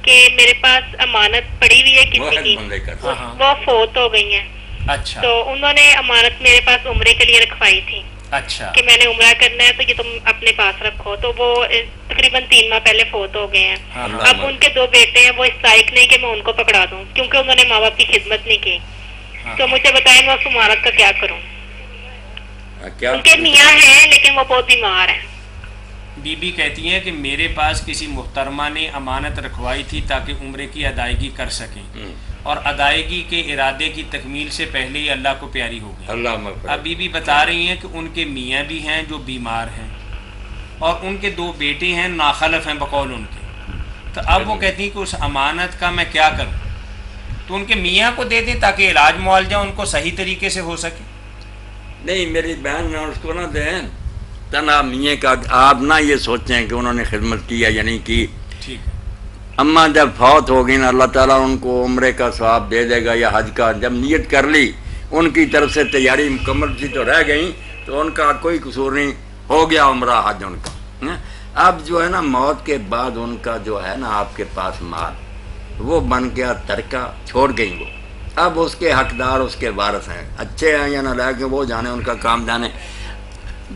کہ میرے پاس امانت پڑی ہوئی ہے کسی کی، وہ فوت ہو گئی ہیں. اچھا. تو انہوں نے امانت میرے پاس عمرے کے لیے رکھوائی تھی. اچھا. کہ میں نے عمرہ کرنا ہے تو یہ تم اپنے پاس رکھو. تو وہ تقریباً 3 ماہ پہلے فوت ہو گئے ہیں. اب ان کے 2 بیٹے ہیں، وہ اس لائق نہیں کہ میں ان کو پکڑا دوں کیونکہ انہوں نے ماں باپ کی خدمت نہیں کی. تو مجھے بتائیں میں اس امانت کا کیا کروں؟ ان کے میاں ہیں لیکن وہ بہت بیمار ہیں. بی بی کہتی ہیں کہ میرے پاس کسی محترمہ نے امانت رکھوائی تھی تاکہ عمرے کی ادائیگی کر سکیں، اور ادائیگی کے ارادے کی تکمیل سے پہلے ہی اللہ کو پیاری ہو گئی. اب بی بی بتا رہی ہیں کہ ان کے میاں بھی ہیں جو بیمار ہیں، اور ان کے 2 بیٹے ہیں ناخلف ہیں بقول ان کے. تو اب وہ کہتی ہیں کہ اس امانت کا میں کیا کروں؟ تو ان کے میاں کو دے دیں تاکہ علاج معالجہ ان کو صحیح طریقے سے ہو سکے. نہیں میری بہن نہ اس کو نہ دیں تنا میاں کا. آپ نہ یہ سوچیں کہ انہوں نے خدمت کی یا نہیں کی. ٹھیک. اماں جب فوت ہو گئی نا اللہ تعالیٰ ان کو عمرے کا ثواب دے دے گا یا حج کا. جب نیت کر لی ان کی طرف سے تیاری مکمل تھی تو رہ گئیں تو ان کا کوئی قصور نہیں، ہو گیا عمرہ حج ان کا. اب جو ہے نا موت کے بعد ان کا جو ہے نا آپ کے پاس مال وہ بن گیا ترکہ، چھوڑ گئی وہ. اب اس کے حقدار اس کے وارث ہیں، اچھے ہیں یا نہ لے کے وہ جانے، ان کا کام جانے.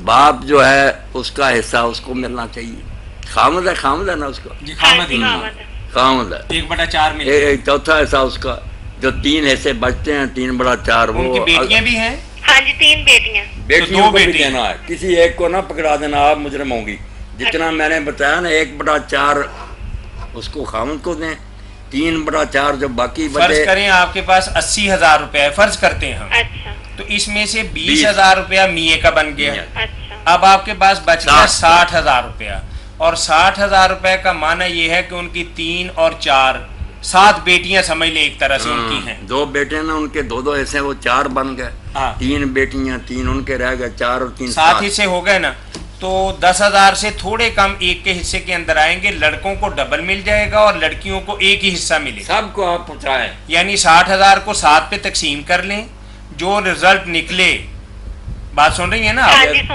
باپ جو ہے اس کا حصہ اس کو ملنا چاہیے. خامد ہے نا اس کا. جی خامد ہے. خامد ہے. 1/4 مل. ایک چوتھا حصہ اس کا. جو 3 حصے بچتے ہیں 3/4 وہ. ان کی بیٹیاں بھی ہیں. ہاں جی 3 بیٹیاں. بیٹیوں کو بھی دینا ہے، کسی ایک کو نہ پکڑا دینا آپ مجرم ہوں گی. جتنا میں نے بتایا نا 1/4 اس کو خامد کو دیں، 3/4 جو باقی فرض کریں آپ کے پاس 80,000 روپے ہے، فرض کرتے ہیں ہم. اچھا. تو اس میں سے 20,000 روپیہ میے کا بن گیا. اچھا. اب آپ کے پاس بچ گیا 60,000 روپیہ، اور 60,000 روپے کا معنی یہ ہے کہ ان کی 3 اور 4 7 بیٹیاں سمجھ لیں ایک طرح سے ان کی ہیں. 2 بیٹے نا ان کے 2 حصے وہ 4 بن گئے. 3 بیٹیاں 3 ان کے رہ گئے، 4 اور 3 7 حصے ہو گئے نا. تو 10,000 سے تھوڑے کم ایک کے حصے کے اندر آئیں گے. لڑکوں کو ڈبل مل جائے گا اور لڑکیوں کو ایک ہی حصہ ملے گا. سب کو آپ پہنچائیں، یعنی 60,000 کو 7 پہ تقسیم کر لیں. جو رزلٹ نکلے، بات سن رہی ہیں نا آپ؟ تو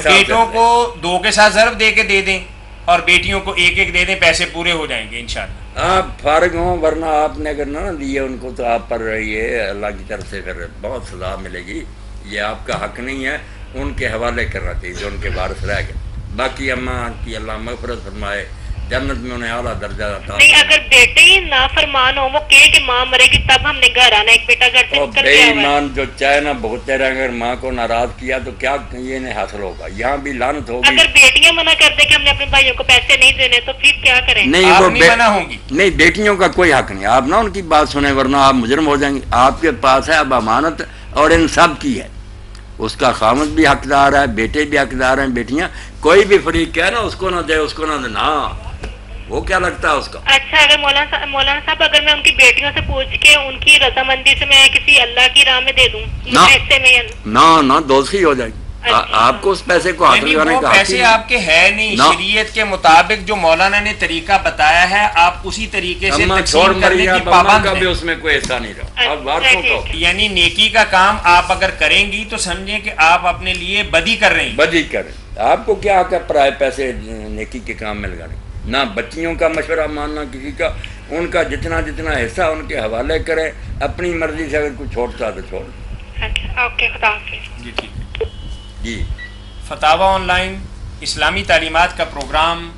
بیٹوں کو 2 کے ساتھ ضرب دے کے دے دیں اور بیٹیوں کو 1 دے دیں، پیسے پورے ہو جائیں گے انشاءاللہ. آپ فارغ ہوں، ورنہ آپ نے اگر نہ دیے ان کو تو آپ پر رہیے، اللہ کی طرف سے پھر بہت سزا ملے گی. یہ آپ کا حق نہیں ہے، ان کے حوالے کرنا چاہیے جو ان کے وارث رہ گئے. باقی اماں کی اللہ مغفرت فرمائے، جنت میں انہیں اعلیٰ درجہ عطا. نہیں اگر بیٹے ہی نافرمان ہو، وہ کہے کہ ماں مرے گی تب ہم نے گھر آنا. ایک بیٹا گھر سے نکل بے گیا ایمان جو چاہے نا بہتے رہ اگر ماں کو ناراض کیا تو کیا یہ نہیں حاصل ہوگا، یہاں بھی لعنت ہوگی. اگر بیٹیاں منع کر دیں کہ ہم نے اپنے بھائیوں کو پیسے نہیں دینے تو پھر کیا کریں؟ نہیں آپ وہ نہیں منع ہوں گی. نہیں، بیٹیوں کا کوئی حق نہیں. آپ نہ ان کی بات سنیں ورنہ آپ مجرم ہو جائیں گے. آپ کے پاس ہے اب امانت اور ان سب کی ہے. اس کا خامد بھی حقدار ہے، بیٹے بھی حقدار ہیں، بیٹیاں. کوئی بھی فریق ہے نا اس کو نہ دے، اس کو نہ دے. ہاں وہ کیا لگتا ہے اس کا. اچھا اگر مولانا صاحب اگر میں ان کی بیٹیوں سے پوچھ کے ان کی رضامندی سے میں کسی اللہ کی راہ میں دے دوں پیسے میں، نہ دوستی ہو جائے گی. آپ کو اس پیسے کو حاصل کرنے کا پیسے آپ کے ہے نہیں. شریعت کے مطابق جو مولانا نے طریقہ بتایا ہے آپ اسی طریقے سے تقسیم کرنے کی پابند کا بھی اس میں کوئی حصہ نہیں رہا. اب وارثوں کو یعنی نیکی کا کام آپ اگر کریں گی تو سمجھیں کہ آپ اپنے لیے بدی کر رہے ہیں. بدی کریں. آپ کو کیا حق ہے پرائے پیسے نیکی کے کام میں لگانے؟ نہ بچیوں کا مشورہ ماننا کسی کا. ان کا جتنا حصہ ان کے حوالے کریں، اپنی مرضی سے اگر کوئی چھوڑتا تو چھوڑ. اوکے خدا حافظ. جی ٹھیک ہے. جی فتاوی آن لائن اسلامی تعلیمات کا پروگرام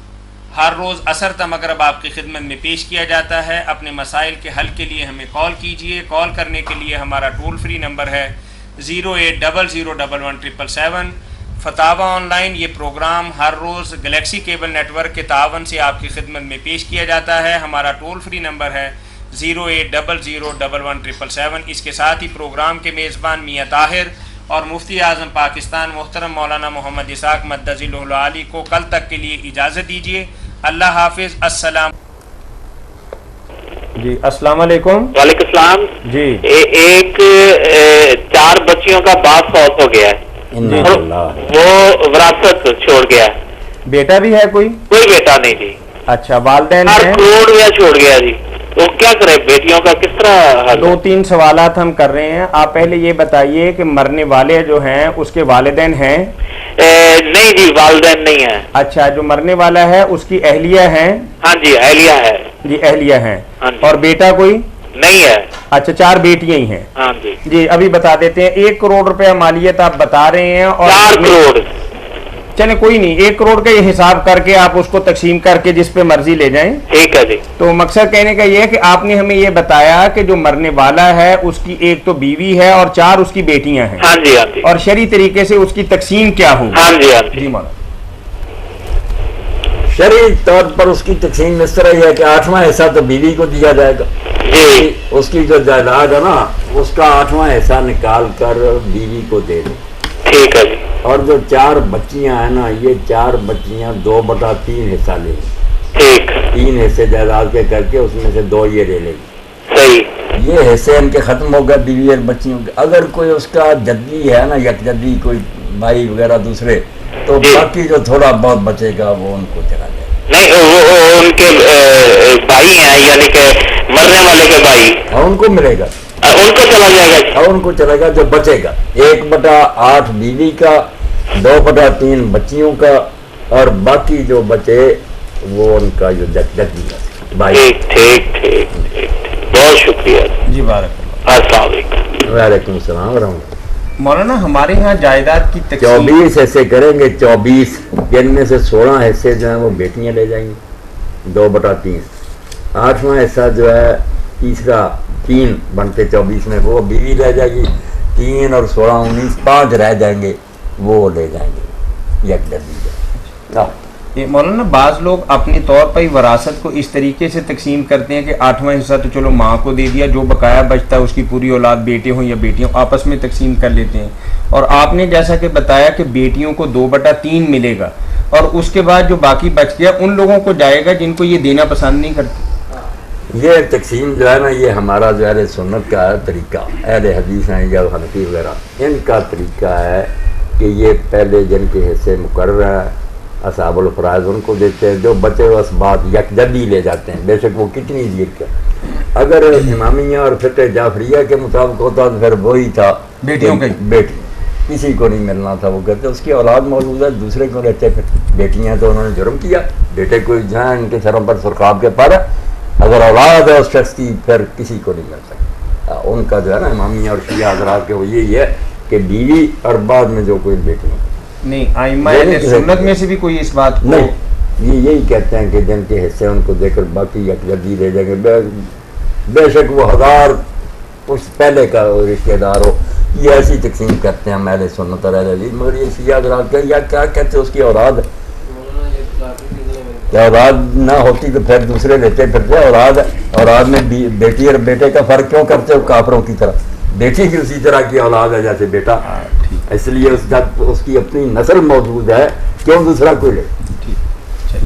ہر روز عصر تا مغرب آپ کی خدمت میں پیش کیا جاتا ہے. اپنے مسائل کے حل کے لیے ہمیں کال کیجئے. کال کرنے کے لیے ہمارا ٹول فری نمبر ہے 08001117777. فتاوی آن لائن یہ پروگرام ہر روز گلیکسی کیبل نیٹ ورک کے تعاون سے آپ کی خدمت میں پیش کیا جاتا ہے. ہمارا ٹول فری نمبر ہے 08001117777. اس کے ساتھ ہی پروگرام کے میزبان میاں طاہر اور مفتی اعظم پاکستان محترم مولانا محمد اسحاق مدظ العالی کو کل تک کے لیے اجازت دیجیے. اللہ حافظ. السلام. جی السلام علیکم. وعلیکم السلام. جی ایک 4 بچیوں کا باپ فوت ہو گیا ہے، وہ وراثت چھوڑ گیا ہے. بیٹا بھی ہے کوئی بیٹا نہیں جی. اچھا والدین 8 کروڑ روپیہ چھوڑ گیا جی. وہ کیا کرے بیٹیوں کا کس طرح؟ 2-3 سوالات ہم کر رہے ہیں. آپ پہلے یہ بتائیے کہ مرنے والے جو ہیں اس کے والدین ہیں؟ نہیں جی والدین نہیں ہیں. اچھا جو مرنے والا ہے اس کی اہلیہ ہیں؟ ہاں جی اہلیہ ہے. جی اہلیہ ہیں. ہاں جی. اور بیٹا کوئی نہیں ہے. اچھا 4 بیٹیاں ہی ہیں. ہاں جی. جی ابھی بتا دیتے ہیں. 1 کروڑ روپے مالیت آپ بتا رہے ہیں اور 4 کروڑ. چلے کوئی نہیں 1 کروڑ کا یہ حساب کر کے آپ اس کو تقسیم کر کے جس پہ مرضی لے جائیں. ٹھیک ہے جی. تو مقصد کہنے کا یہ ہے کہ آپ نے ہمیں یہ بتایا کہ جو مرنے والا ہے اس کی 1 تو بیوی ہے اور 4 اس کی بیٹیاں ہیں. ہاں جی. ہاں جی. اور شرعی طریقے سے اس کی تقسیم کیا ہوگی؟ ہاں جی. ہاں جی. جی مولانا شرعی طور پر اس کی تقسیم اس طرح ہے کہ 8واں حصہ تو بیوی کو دیا جائے گا. جی. اس کی جو جائیداد ہے نا اس کا 8واں حصہ نکال کر بیوی کو دے دیں. ٹھیک ہے جی. اور جو 4 بچیاں ہیں نا یہ 4 بچیاں 2/3 حصہ لیں گی. ٹھیک. 3 حصے جائیداد کے کر کے اس میں سے 2 یہ لے لیں گی. صحیح. یہ حصے ان کے ختم ہو گئے بیوی اور بچیوں کے. اگر کوئی اس کا جدی ہے نا یک جدی کوئی بھائی وغیرہ دوسرے تو باقی جو تھوڑا بہت بچے گا وہ ان کو چلا جائے. نہیں وہ ان کے بھائی ہیں یعنی کہ مرنے والے کے بھائی ان کو ملے گا. ان کو چلا جائے گا. ان کو چلے گا جو بچے گا. 1/8 بیوی کا 2/3 بچیوں کا اور باقی جو بچے وہ ان کا جو جدی کا بھائی. ٹھیک ٹھیک ٹھیک ٹھیک. بہت شکریہ جی بارک اللہ. السلام علیکم. وعلیکم السلام ورحمۃ اللہ. مولانا ہمارے ہاں جائیداد کی تقسیم 24 حصے کریں گے. 24 جن میں سے 16 حصے جو ہیں وہ بیٹیاں لے جائیں گی 2/3. 8واں حصہ جو ہے تیسرا 3 بنتے 24 میں وہ بیوی رہ جائے گی. 3 اور 16 19 5 رہ جائیں گے وہ لے جائیں گے یک جدید. مولانا بعض لوگ اپنے طور پر ہی وراثت کو اس طریقے سے تقسیم کرتے ہیں کہ 8واں حصہ تو چلو ماں کو دے دیا, جو بقایا بچتا ہے اس کی پوری اولاد بیٹے ہوں یا بیٹیاں آپس میں تقسیم کر لیتے ہیں. اور آپ نے جیسا کہ بتایا کہ بیٹیوں کو 2/3 ملے گا اور اس کے بعد جو باقی بچ گیا ان لوگوں کو جائے گا جن کو یہ دینا پسند نہیں کرتے. یہ تقسیم جو ہے نا یہ ہمارا جو اہل سنت کا طریقہ, اہل حدیث ہیں یا حنفی وغیرہ ان کا طریقہ ہے کہ یہ پہلے جن کے حصے مقرر ہیں اصحاب الفرائض ان کو دیتے ہیں. جو بچے اسباط یکجدی لے جاتے ہیں بے شک وہ کتنی زیر کا. اگر امامیہ اور فقہ جعفریہ کے مطابق ہوتا تو پھر وہی تھا بیٹیوں کے بیٹی کسی کو نہیں ملنا تھا. وہ کہتے اس کی اولاد موجود ہے دوسرے کو لیتے. پھر بیٹیاں تو انہوں نے جرم کیا, بیٹے کو جہاں ان کے سروں پر سرخاب کے پر اگر اولاد ہے اس شخص کی پھر کسی کو نہیں مل سکتا. ان کا جو ہے نا امامیہ اور شیعہ حضرات کے وہ یہی ہے کہ بیوی اور بعد میں جو کوئی بیٹی نہیں. ائمہ اہل سنت میں سے بھی کوئی اس بات کو نہیں, یہ یہی کہتے ہیں کہ جن کے حصے ان کو دے کر باقی یکجہتی لے جائیں گے بے شک وہ 1000 کچھ پہلے کا رشتہ دار ہو. یہ ایسی تقسیم کرتے ہیں اہل سنت اور اہل حدیث. مگر یہ شیعہ حضرات کا یا کیا کہتے ہیں اس کی اولاد نہ ہوتی تو پھر دوسرے لیتے پھرتے. اولاد میں بیٹی اور بیٹے کا فرق کیوں کرتے ہو کافروں کی طرح؟ بیٹی کی اسی طرح کی اولاد ہے جیسے بیٹا, اس لیے اس کی اپنی نسل موجود ہے, کیوں دوسرا کوئی لے.